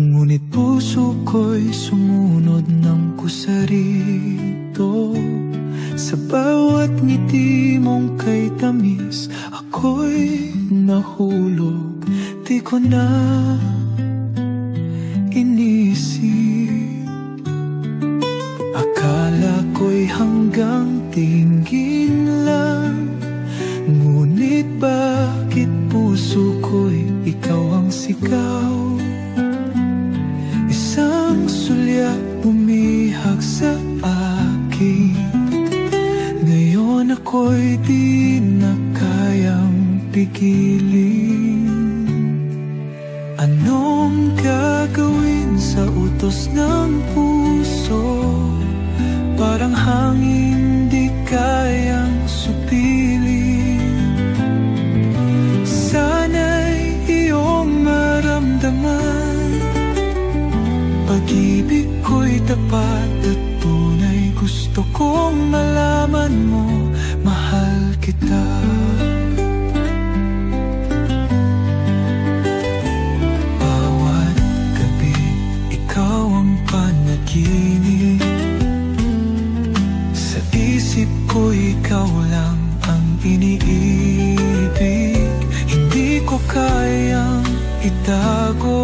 Ngunit puso ko'y sumunod ng kusarito. Sa bawat ngiti mong kay tamis, ako'y nahulog. Di ko na inisip. Akala ko'y hanggang tingin lang, ngunit bakit puso ko'y ikaw ang sigaw? Isang sulyap bumihag sa akin. Ngayon ako'y di na kayang pigilin. Anong gagawin sa utos ng puso? Parang hangin di kayang supilin. Sana'y iyong maramdaman, pag-ibig ko'y tapat at tunay. Gusto kong malaman mo, mahal kita. Bawat gabi, ikaw ang panaginip. Sa isip ko, ikaw lang ang iniibig. Hindi ko kayang itago